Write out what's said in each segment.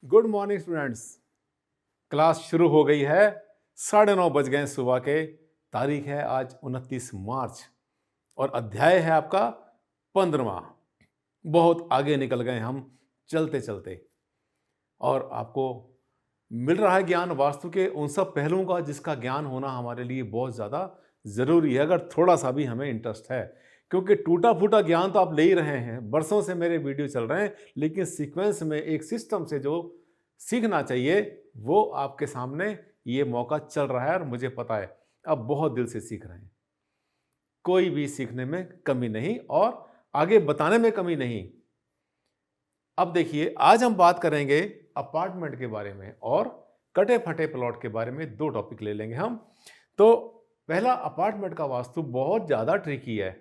Good morning students. Class शुरू हो गई है। 9:30 बज गए सुबह के। तारीख है आज 29 मार्च और अध्याय है आपका 15वां। बहुत आगे निकल गए हम चलते चलते और आपको मिल रहा है ज्ञान वास्तु के उन सब पहलुओं का जिसका ज्ञान होना हमारे लिए बहुत ज़्यादा ज़रूरी है, अगर थोड़ा सा भी हमें इंटरेस्ट है। क्योंकि टूटा फूटा ज्ञान तो आप ले ही रहे हैं, बरसों से मेरे वीडियो चल रहे हैं, लेकिन सीक्वेंस में एक सिस्टम से जो सीखना चाहिए वो आपके सामने ये मौका चल रहा है और मुझे पता है आप बहुत दिल से सीख रहे हैं। कोई भी सीखने में कमी नहीं और आगे बताने में कमी नहीं। अब देखिए, आज हम बात करेंगे अपार्टमेंट के बारे में और कटे फटे प्लॉट के बारे में। दो टॉपिक ले लेंगे हम। तो पहला, अपार्टमेंट का वास्तु बहुत ज़्यादा ट्रिकी है,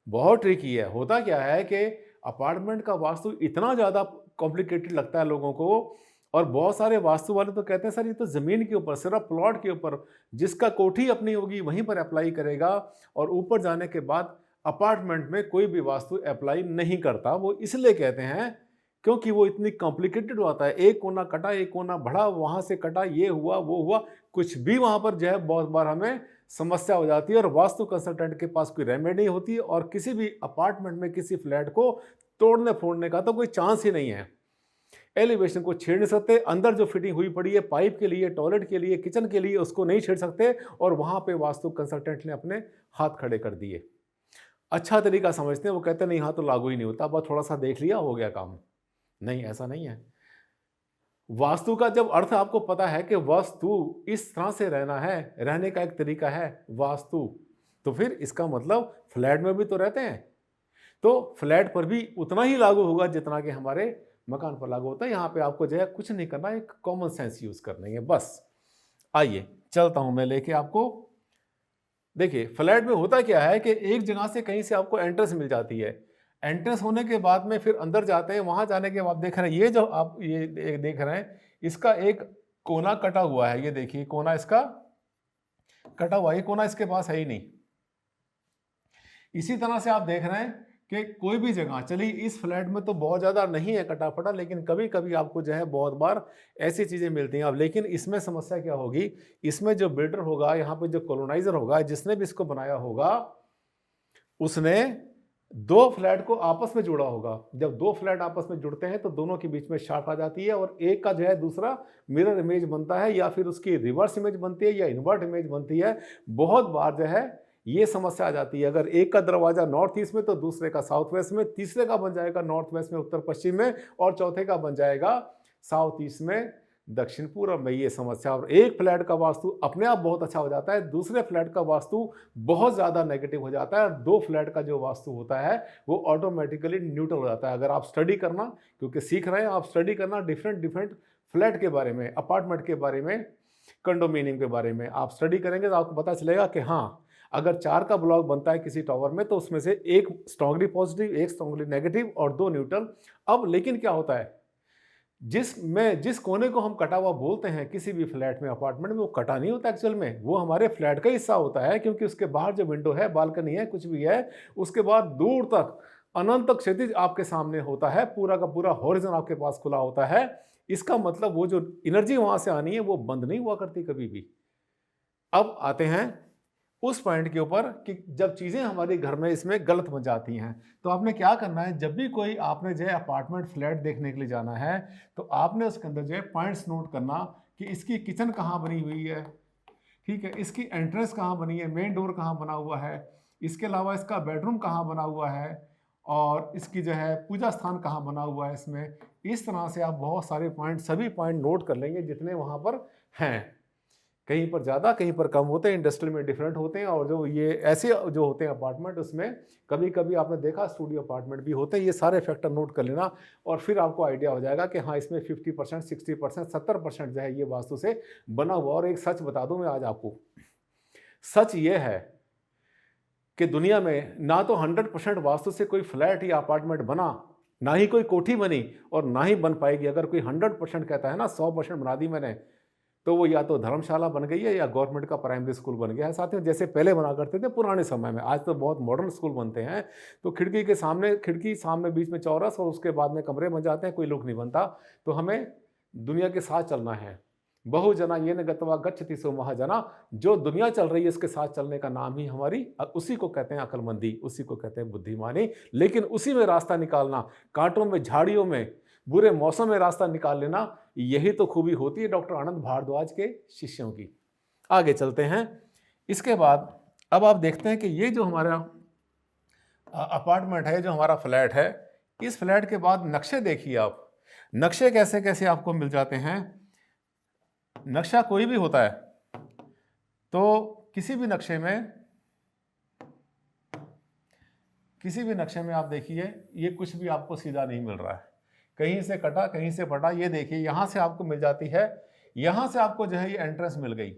बहुत ट्रिकी है। होता क्या है कि अपार्टमेंट का वास्तु इतना ज़्यादा कॉम्प्लिकेटेड लगता है लोगों को, और बहुत सारे वास्तु वाले तो कहते हैं सर ये तो ज़मीन के ऊपर, सिर्फ प्लॉट के ऊपर, जिसका कोठी अपनी होगी वहीं पर अप्लाई करेगा, और ऊपर जाने के बाद अपार्टमेंट में कोई भी वास्तु अप्लाई नहीं करता। वो इसलिए कहते हैं क्योंकि वो इतनी कॉम्प्लिकेटेड होता है। एक कोना कटा, एक कोना बढ़ा, वहाँ से कटा, ये हुआ वो हुआ, कुछ भी वहाँ पर जो है बहुत बार हमें समस्या हो जाती है और वास्तु कंसल्टेंट के पास कोई रेमेडी नहीं होती, और किसी भी अपार्टमेंट में किसी फ्लैट को तोड़ने फोड़ने का तो कोई चांस ही नहीं है। एलिवेशन को छेड़ नहीं सकते, अंदर जो फिटिंग हुई पड़ी है पाइप के लिए, टॉयलेट के लिए, किचन के लिए, उसको नहीं छेड़ सकते, और वहां पे वास्तु कंसल्टेंट ने अपने हाथ खड़े कर दिए। अच्छा तरीका समझते हैं, वो कहते हैं नहीं, हाँ तो लागू ही नहीं होता, बस थोड़ा सा देख लिया हो गया काम। नहीं, ऐसा नहीं है। वास्तु का जब अर्थ आपको पता है कि वास्तु इस तरह से रहना है, रहने का एक तरीका है वास्तु, तो फिर इसका मतलब फ्लैट में भी तो रहते हैं, तो फ्लैट पर भी उतना ही लागू होगा जितना कि हमारे मकान पर लागू होता है। यहाँ पे आपको जो है कुछ नहीं करना, एक कॉमन सेंस यूज करनी है बस। आइए चलता हूं मैं लेके आपको। देखिए, फ्लैट में होता क्या है कि एक जगह से कहीं से आपको एंट्रेंस मिल जाती है। एंट्रेंस होने के बाद में फिर अंदर जाते हैं, वहां जाने के बाद देख रहे हैं, ये जो आप ये देख रहे हैं, इसका एक कोना कटा हुआ है। ये देखिए कोना इसका कटा हुआ है, ये कोना इसके पास है ही नहीं। इसी तरह से आप देख रहे हैं कि कोई भी जगह, चलिए इस फ्लैट में तो बहुत ज़्यादा नहीं है कटा फटा, लेकिन कभी कभी आपको जो है बहुत बार ऐसी चीज़ें मिलती हैं। अब लेकिन इसमें समस्या क्या होगी, इसमें जो बिल्डर होगा, यहाँ पे जो कॉलोनाइजर होगा, जिसने भी इसको बनाया होगा, उसने दो फ्लैट को आपस में जोड़ा होगा। जब दो फ्लैट आपस में जुड़ते हैं तो दोनों के बीच में शार्ट आ जाती है, और एक का जो है दूसरा मिरर इमेज बनता है, या फिर उसकी रिवर्स इमेज बनती है, या इन्वर्ट इमेज बनती है। बहुत बार जो है ये समस्या आ जाती है। अगर एक का दरवाजा नॉर्थ ईस्ट में तो दूसरे का साउथ वेस्ट में, तीसरे का बन जाएगा नॉर्थ वेस्ट में, उत्तर पश्चिम में, और चौथे का बन जाएगा साउथ ईस्ट में, दक्षिण पूर्व में। ये समस्या, और एक फ्लैट का वास्तु अपने आप बहुत अच्छा हो जाता है, दूसरे फ्लैट का वास्तु बहुत ज़्यादा नेगेटिव हो जाता है, और दो फ्लैट का जो वास्तु होता है वो ऑटोमेटिकली न्यूट्रल हो जाता है। अगर आप स्टडी करना, क्योंकि सीख रहे हैं आप, स्टडी करना डिफरेंट डिफरेंट फ्लैट के बारे में, अपार्टमेंट के बारे में, कंडोमिनियम के बारे में आप स्टडी करेंगे तो आपको पता चलेगा कि हाँ, अगर 4 का ब्लॉक बनता है किसी टावर में तो उसमें से एक स्ट्रांगली पॉजिटिव, एक स्ट्रांगली नेगेटिव और दो न्यूट्रल। अब लेकिन क्या होता है, जिस कोने को हम कटा हुआ बोलते हैं किसी भी फ्लैट में, अपार्टमेंट में, वो कटा नहीं होता एक्चुअल में, वो हमारे फ्लैट का हिस्सा होता है, क्योंकि उसके बाहर जो विंडो है, बालकनी है, कुछ भी है, उसके बाद दूर तक अनंत तक क्षैतिज आपके सामने होता है, पूरा का पूरा हॉरिजॉन आपके पास खुला होता है। इसका मतलब वो जो एनर्जी वहां से आनी है वो बंद नहीं हुआ करती कभी भी। अब आते हैं उस पॉइंट के ऊपर कि जब चीज़ें हमारे घर में इसमें गलत बन जाती हैं, तो आपने क्या करना है, जब भी कोई आपने जो है अपार्टमेंट फ्लैट देखने के लिए जाना है, तो आपने उसके अंदर जो है पॉइंट्स नोट करना कि इसकी किचन कहाँ बनी हुई है, ठीक है, इसकी एंट्रेंस कहाँ बनी है, मेन डोर कहाँ बना हुआ है, इसके अलावा इसका बेडरूम कहाँ बना हुआ है, और इसकी जो है पूजा स्थान कहाँ बना हुआ है इसमें। इस तरह से आप बहुत सारे पॉइंट, सभी पॉइंट नोट कर लेंगे जितने वहाँ पर हैं। कहीं पर ज़्यादा, कहीं पर कम होते हैं, इंडस्ट्रियल में डिफरेंट होते हैं, और जो ये ऐसे जो होते हैं अपार्टमेंट, उसमें कभी कभी आपने देखा स्टूडियो अपार्टमेंट भी होते हैं। ये सारे फैक्टर नोट कर लेना और फिर आपको आइडिया हो जाएगा कि हाँ, इसमें 50%, 60%, 70% जो है ये वास्तु से बना हुआ। और एक सच बता दूं मैं आज आपको, सच ये है कि दुनिया में ना तो 100% वास्तु से कोई फ्लैट या अपार्टमेंट बना, ना ही कोई कोठी बनी, और ना ही बन पाएगी। अगर कोई 100% कहता है ना, 100% बना दी मैंने, तो वो या तो धर्मशाला बन गई है या गवर्नमेंट का प्राइमरी स्कूल बन गया है। साथियों, जैसे पहले बना करते थे पुराने समय में, आज तो बहुत मॉडर्न स्कूल बनते हैं। तो खिड़की के सामने, खिड़की सामने बीच में चौरस, और उसके बाद में कमरे बन जाते हैं, कोई लुक नहीं बनता। तो हमें दुनिया के साथ चलना है। बहु जना येन गत्वा गच्छति सो महाजना, जो दुनिया चल रही है इसके साथ चलने का नाम ही हमारी उसी को कहते हैं अक्लमंदी, उसी को कहते हैं बुद्धिमानी। लेकिन उसी में रास्ता निकालना, कांटों में, झाड़ियों में, बुरे मौसम में रास्ता निकाल लेना, यही तो खूबी होती है डॉक्टर आनंद भारद्वाज के शिष्यों की। आगे चलते हैं। इसके बाद अब आप देखते हैं कि ये जो हमारा अपार्टमेंट है, जो हमारा फ्लैट है, इस फ्लैट के बाद नक्शे देखिए आप। नक्शे कैसे कैसे आपको मिल जाते हैं। नक्शा कोई भी होता है तो किसी भी नक्शे में आप देखिए ये कुछ भी आपको सीधा नहीं मिल रहा है, कहीं से कटा कहीं से फटा। ये देखिए यहां से आपको मिल जाती है, यहां से आपको जो है ये एंट्रेंस मिल गई।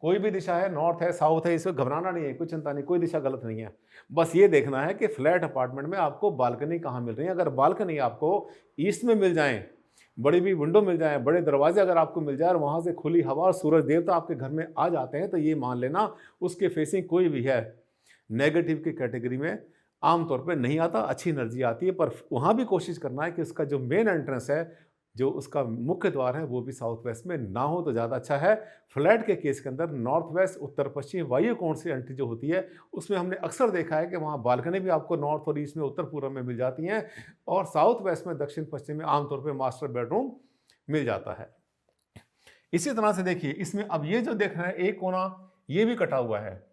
कोई भी दिशा है, नॉर्थ है, साउथ है, इसमें घबराना नहीं है, कोई चिंता नहीं, कोई दिशा गलत नहीं है। बस ये देखना है कि फ्लैट अपार्टमेंट में आपको बालकनी कहाँ मिल रही है। अगर बालकनी आपको ईस्ट में मिल जाए, बड़ी भी विंडो मिल जाए, बड़े दरवाजे अगर आपको मिल जाए और वहाँ से खुली हवा और सूरज देवता आपके घर में आ जाते हैं, तो ये मान लेना उसके फेसिंग कोई भी है नेगेटिव की कैटेगरी में आमतौर पे नहीं आता, अच्छी एनर्जी आती है। पर वहाँ भी कोशिश करना है कि उसका जो मेन एंट्रेंस है, जो उसका मुख्य द्वार है, वो भी साउथ वेस्ट में ना हो तो ज़्यादा अच्छा है। फ्लैट के केस के अंदर नॉर्थ वेस्ट, उत्तर पश्चिम, वायु कोण से एंट्री जो होती है, उसमें हमने अक्सर देखा है कि वहाँ बालकनी भी आपको नॉर्थ और ईस्ट में, उत्तर पूर्व में मिल जाती हैं, और साउथ वेस्ट में, दक्षिण पश्चिम में आमतौर पर मास्टर बेडरूम मिल जाता है। इसी तरह से देखिए इसमें अब ये जो देख रहे हैं एक कोना ये भी कटा हुआ है,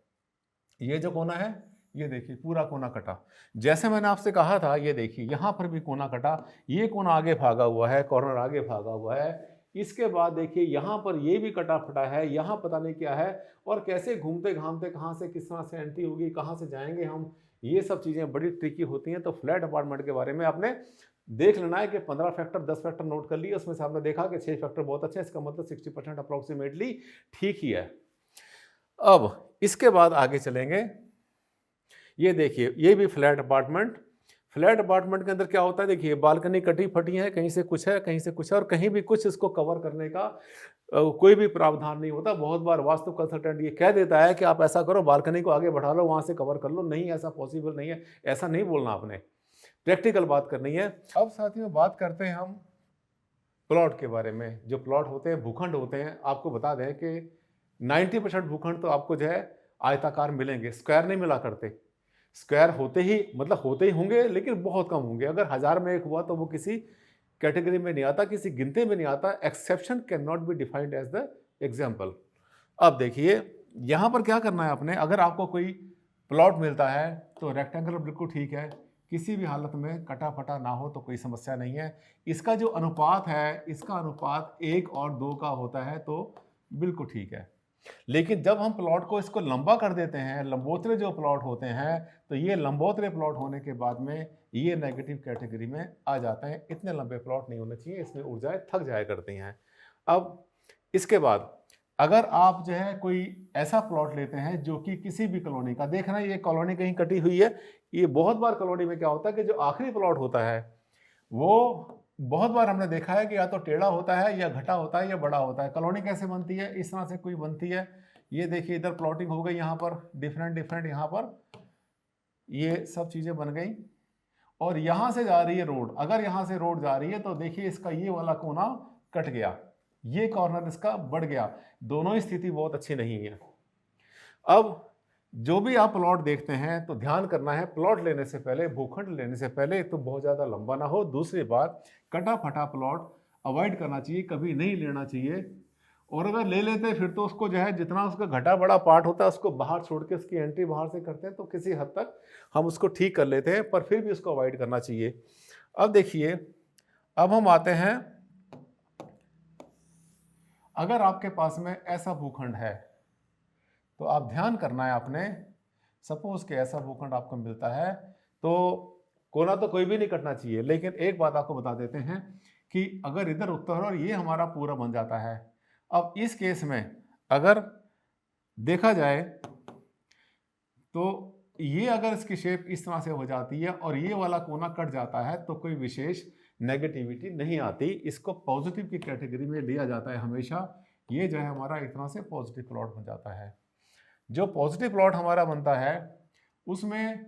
ये जो कोना है ये देखिए पूरा कोना कटा। जैसे मैंने आपसे कहा था, ये देखिए यहाँ पर भी कोना कटा, ये कोना आगे भागा हुआ है, कॉर्नर आगे भागा हुआ है। इसके बाद देखिए यहाँ पर ये भी कटा फटा है, यहाँ पता नहीं क्या है, और कैसे घूमते घामते कहाँ से किस तरह से एंट्री होगी, कहाँ से जाएंगे हम, ये सब चीज़ें बड़ी ट्रिकी होती हैं। तो फ्लैट अपार्टमेंट के बारे में आपने देख लेना है कि 15 फैक्टर 10 फैक्टर नोट कर लिए, उसमें से आपने देखा कि 6 फैक्टर बहुत अच्छे हैं, इसका मतलब 60% अप्रोक्सीमेटली ठीक ही है। अब इसके बाद आगे चलेंगे। ये देखिए ये भी फ्लैट अपार्टमेंट के अंदर क्या होता है, देखिए बालकनी कटी फटी है, कहीं से कुछ है, कहीं से कुछ है, और कहीं भी कुछ इसको कवर करने का कोई भी प्रावधान नहीं होता। बहुत बार वास्तु कंसल्टेंट ये कह देता है कि आप ऐसा करो, बालकनी को आगे बढ़ा लो, वहाँ से कवर कर लो। नहीं, ऐसा पॉसिबल नहीं है, ऐसा नहीं बोलना आपने, प्रैक्टिकल बात करनी है। अब साथियों बात करते हैं हम प्लॉट के बारे में। जो प्लॉट होते हैं, भूखंड होते हैं, आपको बता दें कि 90% भूखंड तो आपको जो है आयताकार मिलेंगे, स्क्वायर नहीं मिला करते। स्क्वायर होते ही होंगे, लेकिन बहुत कम होंगे। अगर 1000 में एक हुआ तो वो किसी कैटेगरी में नहीं आता, किसी गिनती में नहीं आता। Exception can not be defined as the example. अब देखिए यहाँ पर क्या करना है आपने, अगर आपको कोई प्लॉट मिलता है तो रेक्टेंगल बिल्कुल ठीक है, किसी भी हालत में कटा फटा ना हो तो कोई समस्या नहीं है। इसका जो अनुपात है, इसका अनुपात 1 और 2 का होता है तो बिल्कुल ठीक है। लेकिन जब हम प्लॉट को इसको लंबा कर देते हैं, लंबोतरे जो प्लॉट होते हैं, तो ये लंबोतरे प्लॉट होने के बाद में ये नेगेटिव कैटेगरी में आ जाते हैं। इतने लंबे प्लॉट नहीं होने चाहिए, इसमें ऊर्जाएं थक जाया करती हैं। अब इसके बाद अगर आप जो है कोई ऐसा प्लॉट लेते हैं जो कि किसी भी कॉलोनी का, देखना ये कॉलोनी कहीं कटी हुई है, ये बहुत बार कॉलोनी में क्या होता है कि जो आखिरी प्लॉट होता है वो बहुत बार हमने देखा है कि या तो टेढ़ा होता है, या घटा होता है, या बड़ा होता है। कॉलोनी कैसे बनती है, इस तरह से कोई बनती है। ये देखिए इधर प्लॉटिंग हो गई, यहाँ पर डिफरेंट यहाँ पर ये सब चीज़ें बन गई, और यहाँ से जा रही है रोड। अगर यहाँ से रोड जा रही है तो देखिए इसका ये वाला कोना कट गया, ये कॉर्नर इसका बढ़ गया। दोनों ही स्थिति बहुत अच्छी नहीं है। अब जो भी आप प्लॉट देखते हैं तो ध्यान करना है, प्लॉट लेने से पहले, भूखंड लेने से पहले, तो बहुत ज़्यादा लंबा ना हो। दूसरी बात, कटा फटा प्लॉट अवॉइड करना चाहिए, कभी नहीं लेना चाहिए। और अगर ले लेते हैं फिर तो उसको जो है जितना उसका घटा बड़ा पार्ट होता है उसको बाहर छोड़ के उसकी एंट्री बाहर से करते हैं, तो किसी हद तक हम उसको ठीक कर लेते हैं, पर फिर भी उसको अवॉइड करना चाहिए। अब देखिए, अब हम आते हैं, अगर आपके पास में ऐसा भूखंड है तो आप ध्यान करना है आपने, सपोज के ऐसा भूखंड आपको मिलता है तो कोना तो कोई भी नहीं कटना चाहिए। लेकिन एक बात आपको बता देते हैं कि अगर इधर उत्तर और ये हमारा पूरा बन जाता है, अब इस केस में अगर देखा जाए तो ये अगर इसकी शेप इस तरह से हो जाती है और ये वाला कोना कट जाता है तो कोई विशेष नेगेटिविटी नहीं आती, इसको पॉजिटिव की कैटेगरी में लिया जाता है हमेशा। ये जो है हमारा एक तरह से पॉजिटिव प्लॉट बन जाता है। जो पॉजिटिव प्लॉट हमारा बनता है उसमें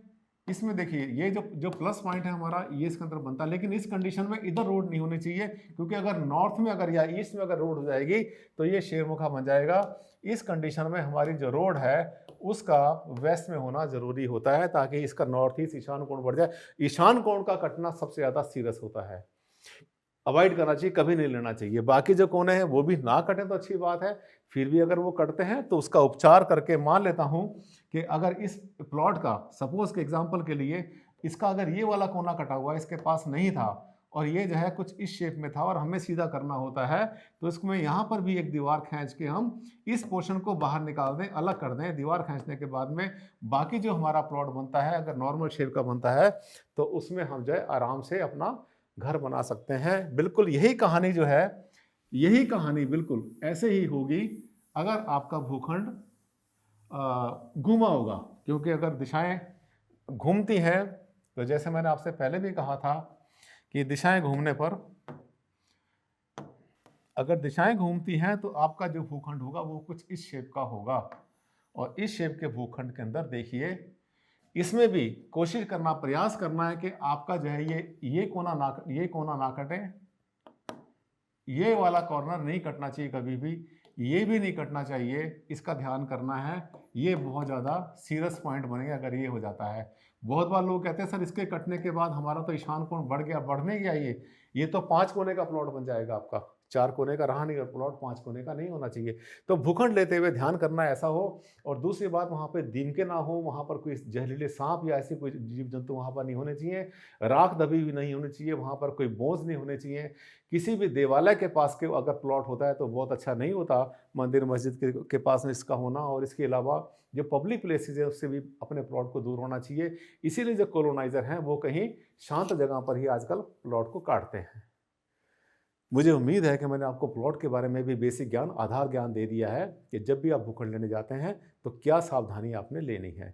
इसमें देखिए ये जो जो प्लस पॉइंट है हमारा, ये इसके अंदर बनता है, लेकिन इस कंडीशन में इधर रोड नहीं होनी चाहिए, क्योंकि अगर नॉर्थ में अगर या ईस्ट में अगर रोड हो जाएगी तो ये शेरमुखा बन जाएगा। इस कंडीशन में हमारी जो रोड है उसका वेस्ट में होना जरूरी होता है, ताकि इसका नॉर्थ ईस्ट ईशान कोण बढ़ जाए। ईशान कोण का कटना सबसे ज्यादा सीरियस होता है, अवॉइड करना चाहिए, कभी नहीं लेना चाहिए। बाकी जो कोने हैं वो भी ना कटे तो अच्छी बात है, फिर भी अगर वो कटते हैं तो उसका उपचार करके मान लेता हूं कि अगर इस प्लॉट का सपोज के एग्जांपल के लिए इसका अगर ये वाला कोना कटा हुआ इसके पास नहीं था और ये जो है कुछ इस शेप में था और हमें सीधा करना होता है, तो इसको मैं यहाँ पर भी एक दीवार खींच के हम इस पोर्शन को बाहर निकाल दें, अलग कर दें। दीवार खींचने के बाद में बाकी जो हमारा प्लॉट बनता है अगर नॉर्मल शेप का बनता है तो उसमें हम जो है आराम से अपना घर बना सकते हैं। बिल्कुल यही कहानी जो है, यही कहानी बिल्कुल ऐसे ही होगी अगर आपका भूखंड घूमा होगा, क्योंकि अगर दिशाएं घूमती हैं तो जैसे मैंने आपसे पहले भी कहा था कि दिशाएं घूमने पर, अगर दिशाएं घूमती हैं तो आपका जो भूखंड होगा वो कुछ इस शेप का होगा। और इस शेप के भूखंड के अंदर देखिए इसमें भी कोशिश करना, प्रयास करना है कि आपका जो है ये कोना ना कटे, ये वाला कॉर्नर नहीं कटना चाहिए कभी भी, ये भी नहीं कटना चाहिए, इसका ध्यान करना है। ये बहुत ज़्यादा सीरियस पॉइंट बनेगा अगर ये हो जाता है। बहुत बार लोग कहते हैं सर इसके कटने के बाद हमारा तो ईशान कोण बढ़ गया, बढ़ने गया, ये तो 5 कोने का प्लॉट बन जाएगा आपका, 4 कोने का रहा नहीं, प्लॉट 5 कोने का नहीं होना चाहिए। तो भूखंड लेते हुए ध्यान करना ऐसा हो। और दूसरी बात, वहाँ पे दीमके ना हो, वहाँ पर कोई जहरीले सांप या ऐसे कोई जीव जंतु वहाँ पर नहीं होने चाहिए, राख दबी भी नहीं होनी चाहिए, वहाँ पर कोई बोझ नहीं होने चाहिए। किसी भी देवालय के पास के अगर प्लॉट होता है तो बहुत अच्छा नहीं होता, मंदिर मस्जिद के पास में इसका होना। और इसके अलावा जो पब्लिक प्लेसेस है उससे भी अपने प्लॉट को दूर होना चाहिए। इसीलिए जो कॉलोनाइजर हैं वो कहीं शांत जगह पर ही आजकल प्लॉट को काटते हैं। मुझे उम्मीद है कि मैंने आपको प्लॉट के बारे में भी बेसिक ज्ञान, आधार ज्ञान दे दिया है कि जब भी आप भूखंड लेने जाते हैं तो क्या सावधानी आपने लेनी है।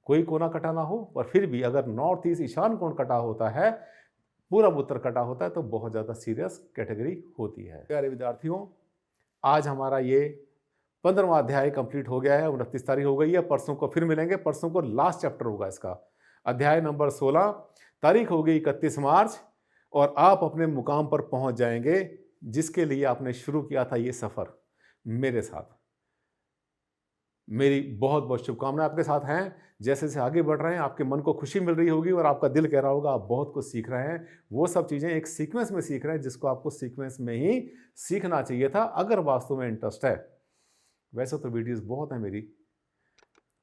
कोई कोना कटा ना हो, पर फिर भी अगर नॉर्थ ईस्ट ईशान कोण कटा होता है, पूरब उत्तर कटा होता है तो बहुत ज़्यादा सीरियस कैटेगरी होती है। प्यारे विद्यार्थियों, आज हमारा ये 15वां अध्याय कंप्लीट हो गया है, 29 तारीख हो गई है। परसों को फिर मिलेंगे, परसों को लास्ट चैप्टर होगा इसका, अध्याय नंबर 16, तारीख होगी 31 मार्च, और आप अपने मुकाम पर पहुंच जाएंगे जिसके लिए आपने शुरू किया था ये सफ़र मेरे साथ। मेरी बहुत बहुत शुभकामनाएं आपके साथ हैं। जैसे जैसे आगे बढ़ रहे हैं आपके मन को खुशी मिल रही होगी और आपका दिल कह रहा होगा आप बहुत कुछ सीख रहे हैं। वो सब चीज़ें एक सीक्वेंस में सीख रहे हैं जिसको आपको सीक्वेंस में ही सीखना चाहिए था अगर वास्तव में इंटरेस्ट है। वैसे तो वीडियोस बहुत हैं मेरी।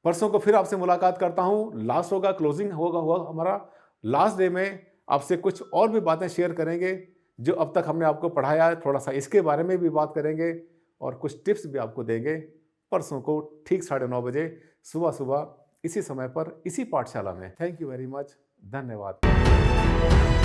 परसों को फिर आपसे मुलाकात करता हूँ, लास्ट होगा, क्लोजिंग होगा हमारा। लास्ट डे में आपसे कुछ और भी बातें शेयर करेंगे जो अब तक हमने आपको पढ़ाया है, थोड़ा सा इसके बारे में भी बात करेंगे और कुछ टिप्स भी आपको देंगे। परसों को ठीक 9:30 बजे सुबह इसी समय पर इसी पाठशाला में। थैंक यू वेरी मच, धन्यवाद।